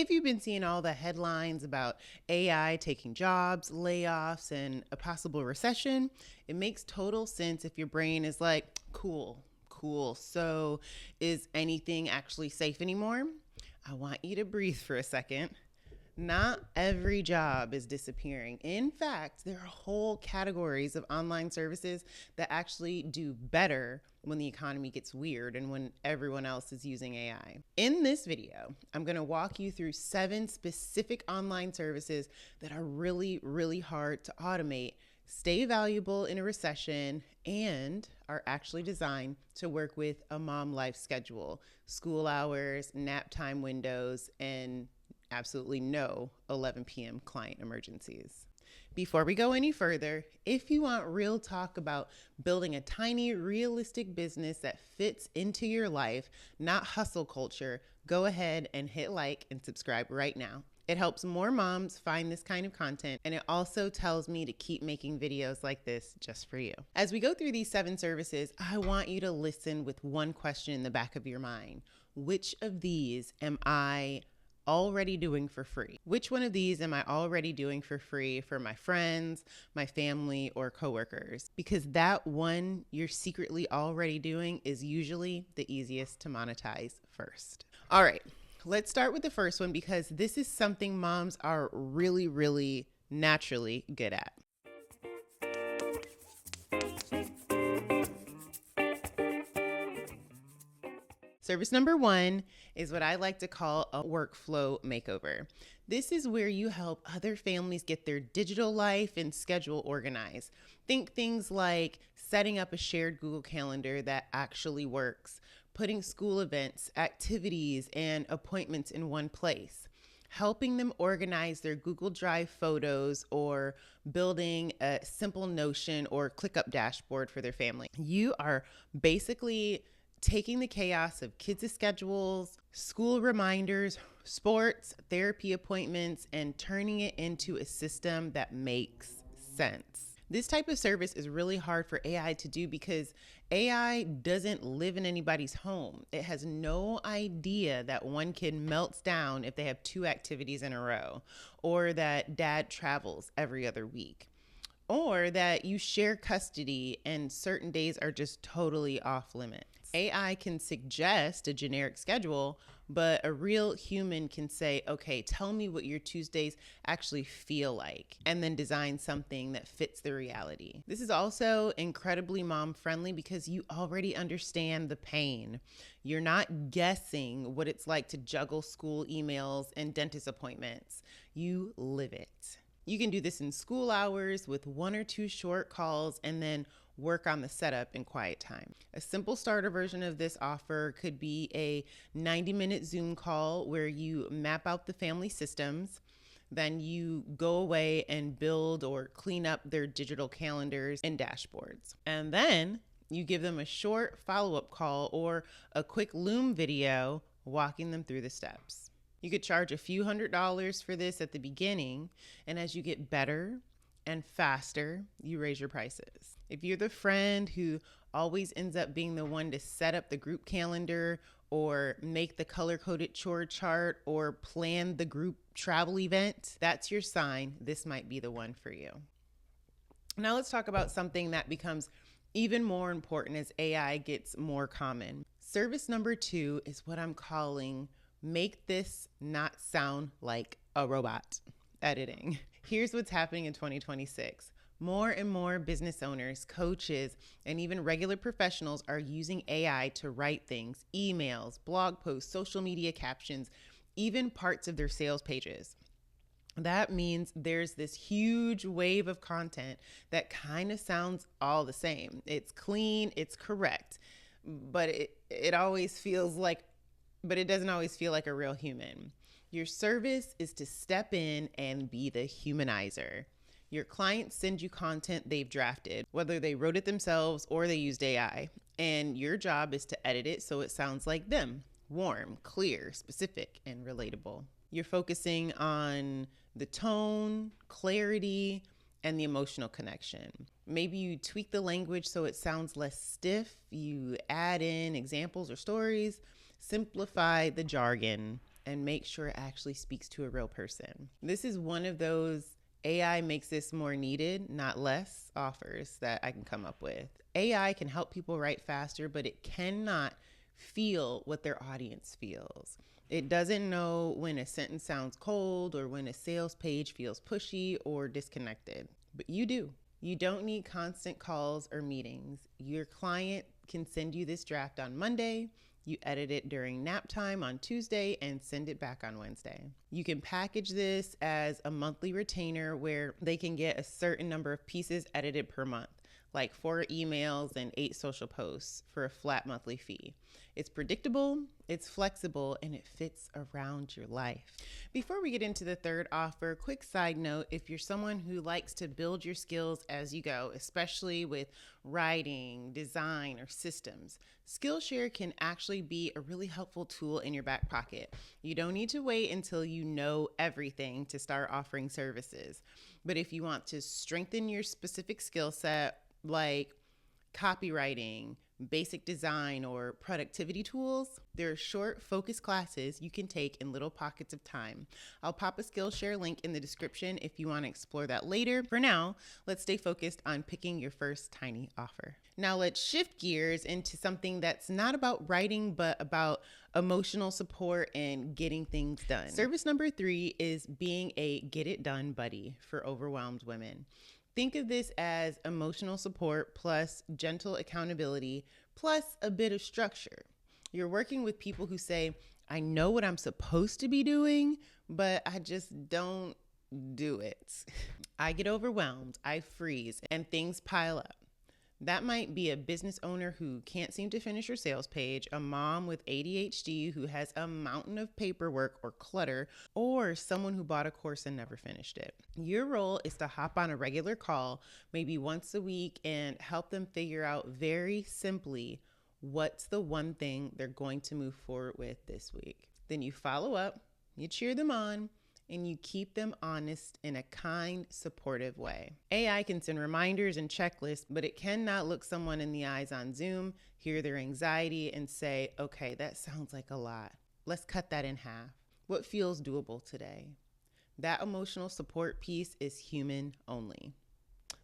If you've been seeing all the headlines about AI taking jobs, layoffs, and a possible recession, it makes total sense if your brain is like, cool. So is anything actually safe anymore? I want you to breathe for a second. Not every job is disappearing. In fact, there are whole categories of online services that actually do better when the economy gets weird and when everyone else is using AI. In this video, I'm going to walk you through 7 specific online services that are really, really hard to automate, stay valuable in a recession, and are actually designed to work with a mom life schedule, school hours, nap time windows, and absolutely no 11 p.m. client emergencies. Before we go any further, if you want real talk about building a tiny, realistic business that fits into your life, not hustle culture, go ahead and hit like and subscribe right now. It helps more moms find this kind of content, and it also tells me to keep making videos like this just for you. As we go through these 7 services, I want you to listen with one question in the back of your mind. Which of these am I already doing for free? Which one of these am I already doing for free for my friends, my family, or coworkers? Because that one you're secretly already doing is usually the easiest to monetize first. All right, let's start with the first one because this is something moms are really, really naturally good at. Service number 1 is what I like to call a workflow makeover. This is where you help other families get their digital life and schedule organized. Think things like setting up a shared Google Calendar that actually works, putting school events, activities, and appointments in one place, helping them organize their Google Drive photos, or building a simple Notion or ClickUp dashboard for their family. You are basically taking the chaos of kids' schedules, school reminders, sports, therapy appointments, and turning it into a system that makes sense. This type of service is really hard for AI to do because AI doesn't live in anybody's home. It has no idea that one kid melts down if they have 2 activities in a row, or that dad travels every other week, or that you share custody and certain days are just totally off limits. AI can suggest a generic schedule, but a real human can say, okay, tell me what your Tuesdays actually feel like, and then design something that fits the reality. This is also incredibly mom friendly because you already understand the pain. You're not guessing what it's like to juggle school emails and dentist appointments. You live it. You can do this in school hours with 1 or 2 short calls and then work on the setup in quiet time. A simple starter version of this offer could be a 90-minute Zoom call where you map out the family systems, then you go away and build or clean up their digital calendars and dashboards. And then you give them a short follow-up call or a quick Loom video walking them through the steps. You could charge a few $100s for this at the beginning, and as you get better and faster, you raise your prices. If you're the friend who always ends up being the one to set up the group calendar or make the color-coded chore chart or plan the group travel event, that's your sign this might be the one for you. Now let's talk about something that becomes even more important as AI gets more common. Service number 2 is what I'm calling make this not sound like a robot editing. Here's what's happening in 2026. More and more business owners, coaches, and even regular professionals are using AI to write things, emails, blog posts, social media captions, even parts of their sales pages. That means there's this huge wave of content that kind of sounds all the same. It's clean, it's correct, but it doesn't always feel like a real human. Your service is to step in and be the humanizer. Your clients send you content they've drafted, whether they wrote it themselves or they used AI, and your job is to edit it so it sounds like them, warm, clear, specific, and relatable. You're focusing on the tone, clarity, and the emotional connection. Maybe you tweak the language so it sounds less stiff. You add in examples or stories, simplify the jargon, and make sure it actually speaks to a real person. This is one of those AI makes this more needed, not less offers that I can come up with. AI can help people write faster, but it cannot feel what their audience feels. It doesn't know when a sentence sounds cold or when a sales page feels pushy or disconnected, but you do. You don't need constant calls or meetings. Your client can send you this draft on Monday. You edit it during nap time on Tuesday and send it back on Wednesday. You can package this as a monthly retainer where they can get a certain number of pieces edited per month, like 4 emails and 8 social posts for a flat monthly fee. It's predictable, it's flexible, and it fits around your life. Before we get into the third offer, quick side note, if you're someone who likes to build your skills as you go, especially with writing, design, or systems, Skillshare can actually be a really helpful tool in your back pocket. You don't need to wait until you know everything to start offering services. But if you want to strengthen your specific skill set, like copywriting, basic design, or productivity tools, there are short, focused classes you can take in little pockets of time. I'll pop a Skillshare link in the description if you want to explore that later. For now, let's stay focused on picking your first tiny offer. Now let's shift gears into something that's not about writing, but about emotional support and getting things done. Service number 3 is being a get it done buddy for overwhelmed women. Think of this as emotional support plus gentle accountability plus a bit of structure. You're working with people who say, I know what I'm supposed to be doing, but I just don't do it. I get overwhelmed, I freeze, and things pile up. That might be a business owner who can't seem to finish her sales page, a mom with ADHD who has a mountain of paperwork or clutter, or someone who bought a course and never finished it. Your role is to hop on a regular call, maybe once a week, and help them figure out very simply what's the one thing they're going to move forward with this week. Then you follow up, you cheer them on, and you keep them honest in a kind, supportive way. AI can send reminders and checklists, but it cannot look someone in the eyes on Zoom, hear their anxiety, and say, okay, that sounds like a lot. Let's cut that in half. What feels doable today? That emotional support piece is human only.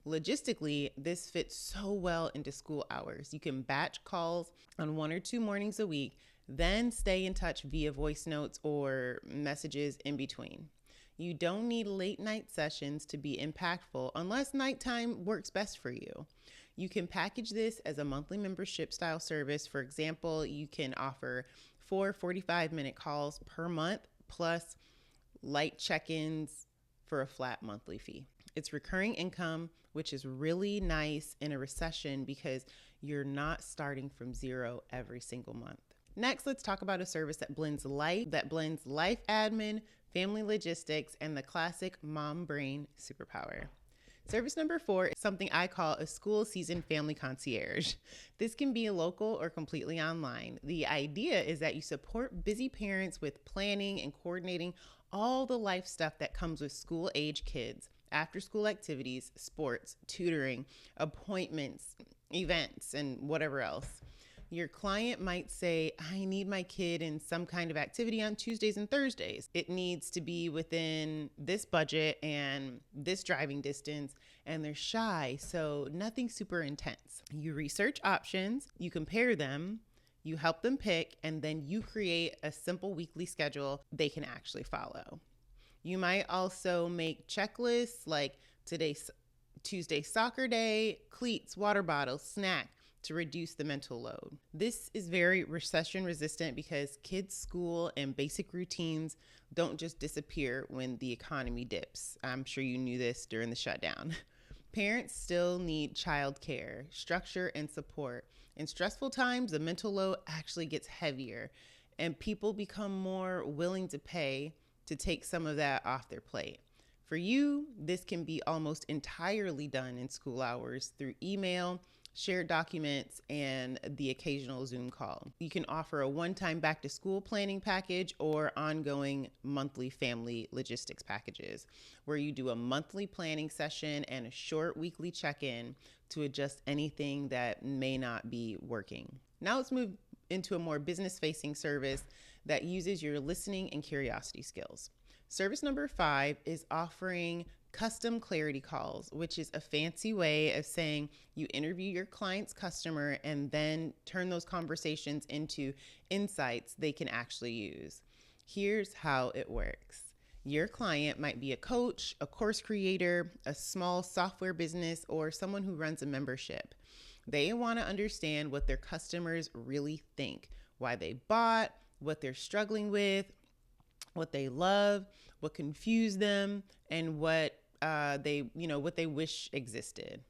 Logistically, this fits so well into school hours. You can batch calls on 1 or 2 mornings a week, then stay in touch via voice notes or messages in between. You don't need late night sessions to be impactful unless nighttime works best for you. You can package this as a monthly membership style service. For example, you can offer 4 45-minute calls per month plus light check-ins for a flat monthly fee. It's recurring income, which is really nice in a recession because you're not starting from zero every single month. Next, let's talk about a service that blends life admin, family logistics, and the classic mom brain superpower. Service number 4 is something I call a school season family concierge. This can be local or completely online. The idea is that you support busy parents with planning and coordinating all the life stuff that comes with school age kids, after school activities, sports, tutoring, appointments, events, and whatever else. Your client might say, I need my kid in some kind of activity on Tuesdays and Thursdays. It needs to be within this budget and this driving distance, and they're shy, so nothing super intense. You research options, you compare them, you help them pick, and then you create a simple weekly schedule they can actually follow. You might also make checklists like Tuesday soccer day, cleats, water bottles, snack, to reduce the mental load. This is very recession resistant because kids' school and basic routines don't just disappear when the economy dips. I'm sure you knew this during the shutdown. Parents still need childcare, structure, and support. In stressful times, the mental load actually gets heavier, and people become more willing to pay to take some of that off their plate. For you, this can be almost entirely done in school hours through email, shared documents, and the occasional Zoom call. You can offer a one-time back-to-school planning package or ongoing monthly family logistics packages, where you do a monthly planning session and a short weekly check-in to adjust anything that may not be working. Now let's move into a more business-facing service that uses your listening and curiosity skills. Service number 5 is offering custom clarity calls, which is a fancy way of saying you interview your client's customer and then turn those conversations into insights they can actually use. Here's how it works. Your client might be a coach, a course creator, a small software business, or someone who runs a membership. They want to understand what their customers really think, why they bought, what they're struggling with, what they love, what confused them, and what they wish existed.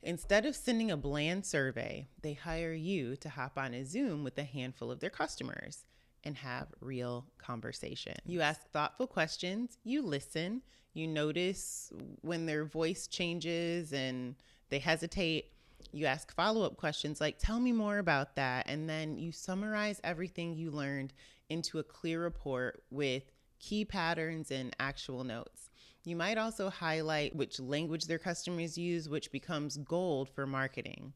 Instead of sending a bland survey, they hire you to hop on a Zoom with a handful of their customers and have real conversation. You ask thoughtful questions, you listen, you notice when their voice changes and they hesitate. You ask follow-up questions like, tell me more about that. And then you summarize everything you learned into a clear report with key patterns and actual notes. You might also highlight which language their customers use, which becomes gold for marketing.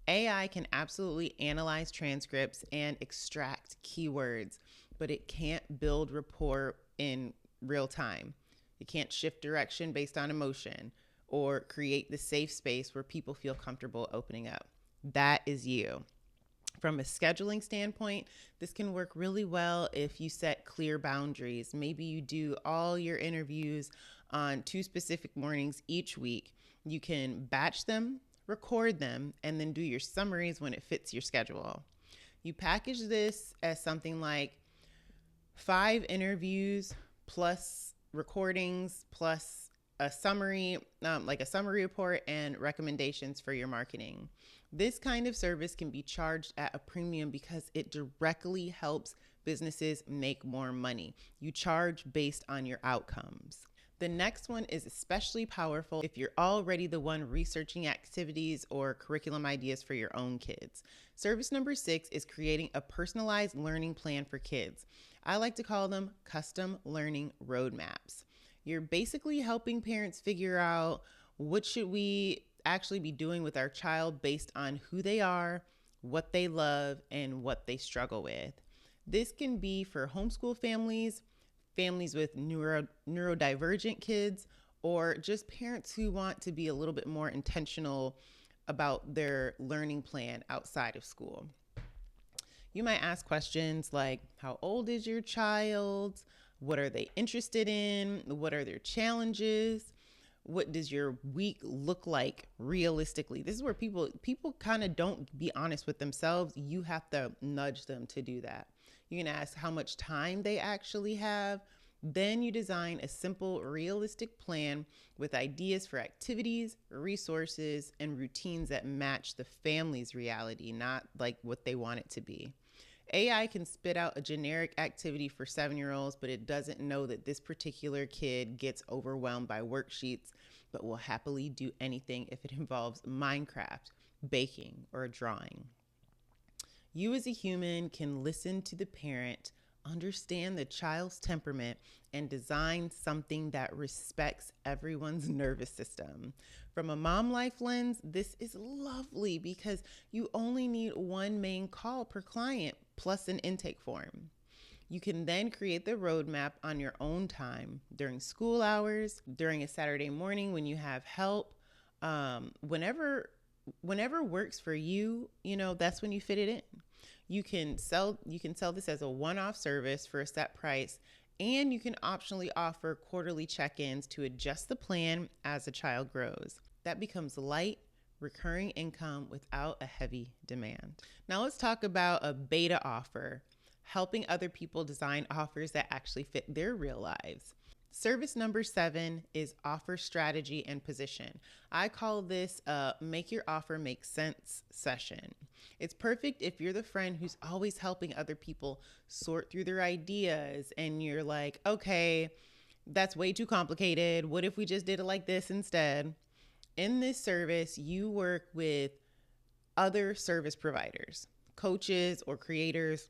AI can absolutely analyze transcripts and extract keywords, but it can't build rapport in real time. It can't shift direction based on emotion or create the safe space where people feel comfortable opening up. That is you. From a scheduling standpoint, this can work really well if you set clear boundaries. Maybe you do all your interviews on 2 specific mornings each week. You can batch them, record them, and then do your summaries when it fits your schedule. You package this as something like 5 interviews plus recordings plus a summary, like a summary report and recommendations for your marketing. This kind of service can be charged at a premium because it directly helps businesses make more money. You charge based on your outcomes. The next one is especially powerful if you're already the one researching activities or curriculum ideas for your own kids. Service number 6 is creating a personalized learning plan for kids. I like to call them custom learning roadmaps. You're basically helping parents figure out what should we actually be doing with our child based on who they are, what they love, and what they struggle with. This can be for homeschool families, families with neurodivergent kids, or just parents who want to be a little bit more intentional about their learning plan outside of school. You might ask questions like, how old is your child? What are they interested in? What are their challenges? What does your week look like realistically? This is where people kind of don't be honest with themselves. You have to nudge them to do that. You can ask how much time they actually have. Then you design a simple, realistic plan with ideas for activities, resources, and routines that match the family's reality, not like what they want it to be. AI can spit out a generic activity for 7-year-olds, but it doesn't know that this particular kid gets overwhelmed by worksheets, but will happily do anything if it involves Minecraft, baking, or drawing. You as a human can listen to the parent, understand the child's temperament, and design something that respects everyone's nervous system. From a mom life lens, this is lovely because you only need one main call per client plus an intake form. You can then create the roadmap on your own time during school hours, during a Saturday morning when you have help, whenever works for you, that's when you fit it in. You can sell this as a one-off service for a set price, and you can optionally offer quarterly check-ins to adjust the plan as the child grows. That becomes light, recurring income without a heavy demand. Now let's talk about a beta offer, helping other people design offers that actually fit their real lives. Service number 7 is offer strategy and position. I call this a make your offer make sense session. It's perfect if you're the friend who's always helping other people sort through their ideas and you're like, okay, that's way too complicated. What if we just did it like this instead? In this service, you work with other service providers, coaches or creators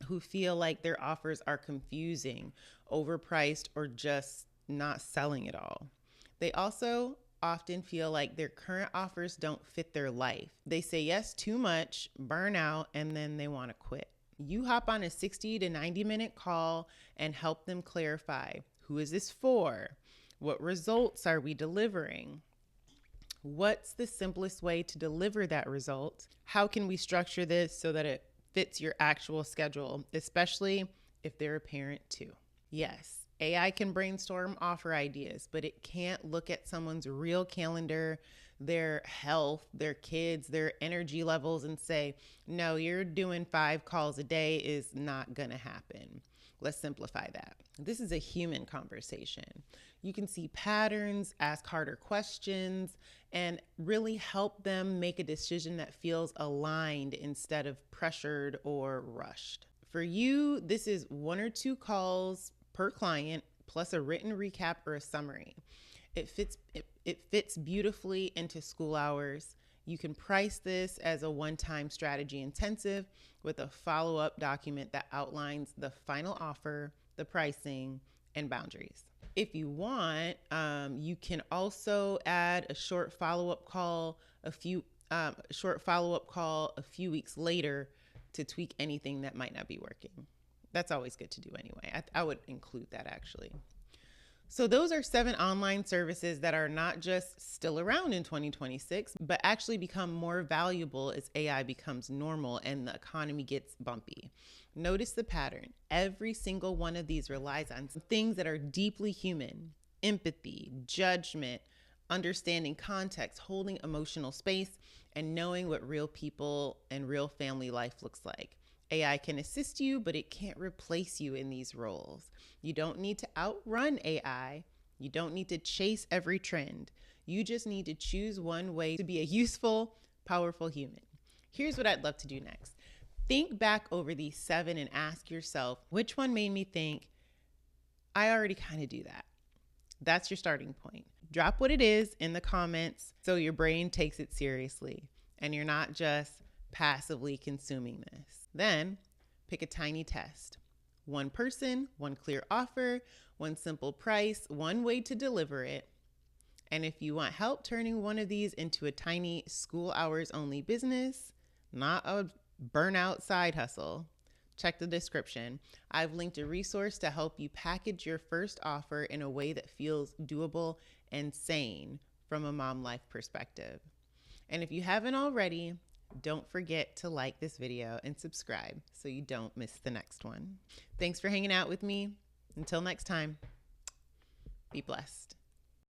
who feel like their offers are confusing, overpriced, or just not selling at all. They also often feel like their current offers don't fit their life. They say yes too much, burn out, and then they want to quit. You hop on a 60 to 90-minute call and help them clarify, who is this for? What results are we delivering? What's the simplest way to deliver that result? How can we structure this so that it fits your actual schedule, especially if they're a parent too? Yes, AI can brainstorm offer ideas, but it can't look at someone's real calendar, their health, their kids, their energy levels, and say, no, you're doing 5 calls a day is not going to happen. Let's simplify that. This is a human conversation. You can see patterns, ask harder questions, and really help them make a decision that feels aligned instead of pressured or rushed. For you, this is 1 or 2 calls per client plus a written recap or a summary. It fits beautifully into school hours. You can price this as a one-time strategy intensive with a follow-up document that outlines the final offer, the pricing, and boundaries. If you want, you can also add a short follow-up call a few weeks later to tweak anything that might not be working. That's always good to do anyway. I would include that actually. So those are 7 online services that are not just still around in 2026, but actually become more valuable as AI becomes normal and the economy gets bumpy. Notice the pattern. Every single one of these relies on some things that are deeply human: empathy, judgment, understanding context, holding emotional space, and knowing what real people and real family life looks like. AI can assist you, but it can't replace you in these roles. You don't need to outrun AI. You don't need to chase every trend. You just need to choose one way to be a useful, powerful human. Here's what I'd love to do next. Think back over these 7 and ask yourself, which one made me think, I already kind of do that? That's your starting point. Drop what it is in the comments so your brain takes it seriously and you're not just passively consuming this. Then pick a tiny test. 1 person, 1 clear offer, 1 simple price, 1 way to deliver it. And if you want help turning one of these into a tiny school hours only business, not a burnout side hustle, check the description. I've linked a resource to help you package your first offer in a way that feels doable and sane from a mom life perspective. And if you haven't already, don't forget to like this video and subscribe so you don't miss the next one. Thanks for hanging out with me. Until next time, be blessed.